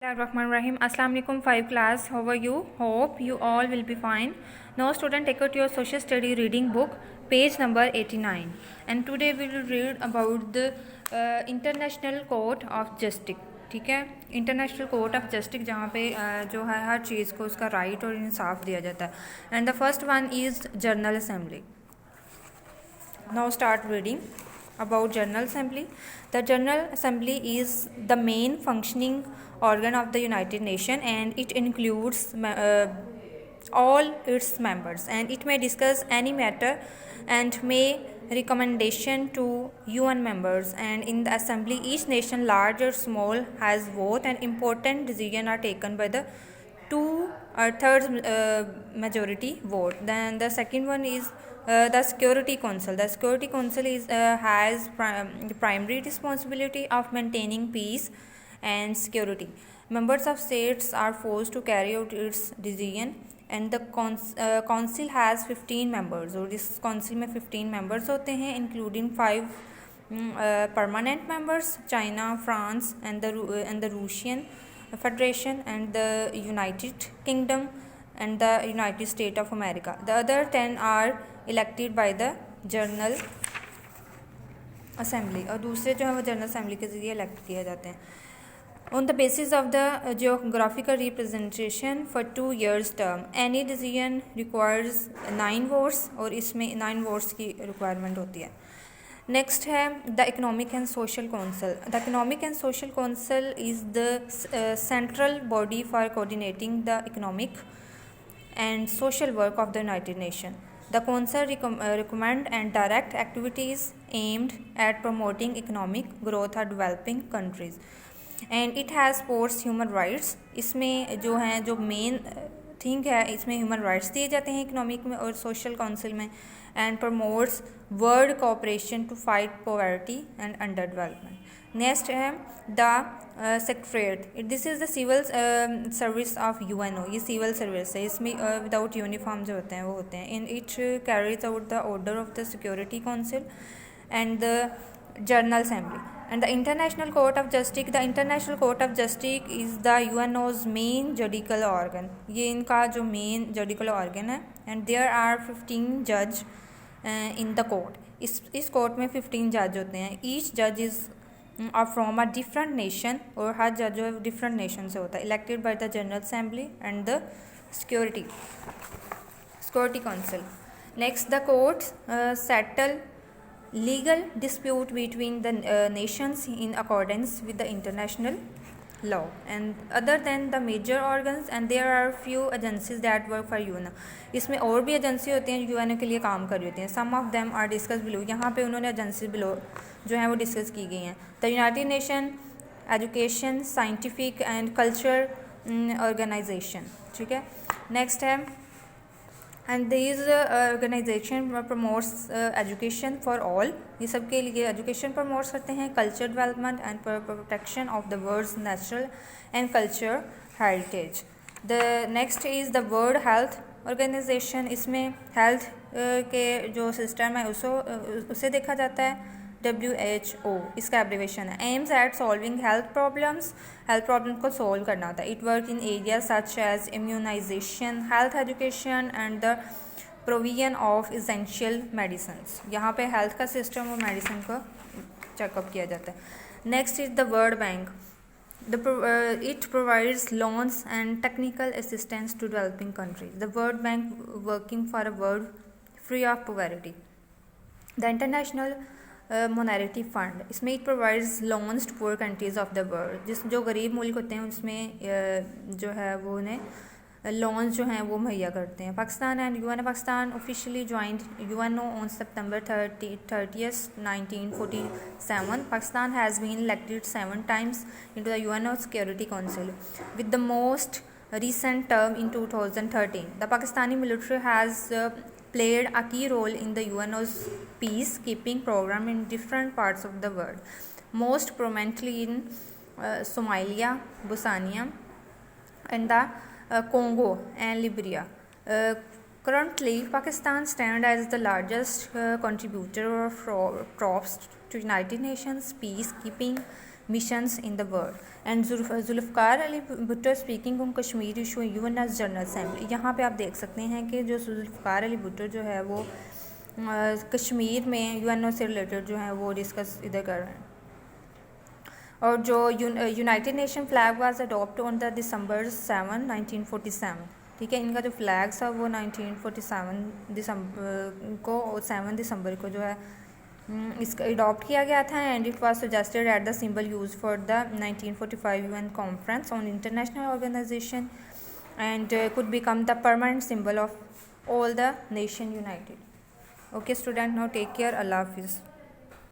Rahim. Assalamu alaikum 5 class. How are you? Hope you all will be fine. Now student, take out your social study reading book, page number 89. And today we will read about the International Court of Justice. ठीक है, international court of justice जहाँ पे जो है हर चीज़ को उसका right और इंसाफ दिया जाता है. And the first one is general assembly. Now start reading about General Assembly. The General Assembly is the main functioning organ of the United Nations, and it includes all its members, and it may discuss any matter and may recommendation to UN members. And in the assembly, each nation, large or small, has vote, and important decisions are taken by the two-thirds majority vote. Then the second one is the Security Council. The Security Council has the primary responsibility of maintaining peace and security. Members of states are forced to carry out its decision, and the council has 15 members. और इस council में 15 members होते हैं, including 5 permanent members, China, France, and the Russian Federation, and the United Kingdom, and the United States of America. The other 10 are elected by the General Assembly, और दूसरे जो है वो जनरल असेंबली के ज़रिए इलेक्ट किए जाते हैं. On the basis of the geographical representation for 2 years term, any decision requires 9 votes, और इसमें 9 votes की requirement होती है. Next है the Economic and Social Council. The Economic and Social Council is the central body for coordinating the economic and social work of the United Nations. The Council recommend and direct activities aimed at promoting economic growth of developing countries. And it has supports human rights. इसमें जो हैं जो main thing है इसमें human rights दिए जाते हैं economic में और सोशल काउंसिल में. And promotes world cooperation to fight poverty and underdevelopment. Next है the secretariat. This is the civil service of UNO. ये सिविल सर्विस है. इसमें विदाउट यूनिफॉर्म जो होते हैं वो होते हैं. In it carries out the order of the security council and the general assembly. And the International Court of Justice. The International Court of Justice is the UNO's main judicial organ. ये इनका जो main judicial organ है. And there are 15 judge in the court. इस court में 15 judge होते हैं. Each judge is from a different nation, और हर judge जो है different nation से होता है. Elected by the General Assembly and the Security Council. Next, the courts settle legal dispute between the nations in accordance with the international law. And other than the major organs, and there are few agencies that work for UNO. इसमें और भी agency होती हैं जो UNO के लिए काम कर रही होती हैं. Some of them are discuss below. यहाँ पे उन्होंने एजेंसी बिलो जो हैं वो डिस्कस की गई हैं. The United Nation Education, Scientific and Culture Organisation. ठीक है. नेक्स्ट है and these organization promotes education for all. ये सब के लिए education promotes करते हैं. culture development and protection of the world's natural and culture heritage. The next is the World Health Organization. इसमें health के जो system है उसे देखा जाता है. WHO इसका एब्रीवेशन है. Aims at solving health problems को सॉल्व करना होता है. It work in area such as immunisation, health education and the provision of essential medicines. यहाँ पे हेल्थ का सिस्टम और मेडिसिन का चेकअप किया जाता है. Next is the world bank. It provides loans and technical assistance to developing countries. The World Bank working for a world free of poverty. The International Monetary Fund. इसमें it provides loans to poor countries of the world. जो गरीब मुल्क होते हैं उसमें जो है वो उन्हें लोन्स जो हैं वो मुहैया करते हैं. Pakistan and UN. Pakistan officially joined UNO on September 30th 1947. Pakistan has been elected 7 times into the UNO Security Council, with the most recent term in 2013. The Pakistani military has played a key role in the UNO's peacekeeping program in different parts of the world, most prominently in Somalia, Bosnia, and the Congo and Liberia. Currently, Pakistan stands as the largest contributor of troops to United Nations peacekeeping missions in the world. And Zulfikar Ali Bhutto speaking on Kashmir issue UN as General Assembly. यहाँ पे आप देख सकते हैं कि जो जुल्फ़िकार अली भुट्टो जो है वो कश्मीर में यूएनओ से रिलेटेड जो है वो डिस्कस इधर कर रहे हैं. और जो United nation flag was adopt on the December 7, 1947. ठीक है, इनका जो फ्लैग था वो 1947 दिसंबर को 7 दिसंबर को जो है इसका अडॉप्ट किया गया था. And it was suggested at the symbol use for the 1945 UN conference on international organization and could become the permanent symbol of all the nation united. Okay student, now take care. अल्लाह हाफिज़.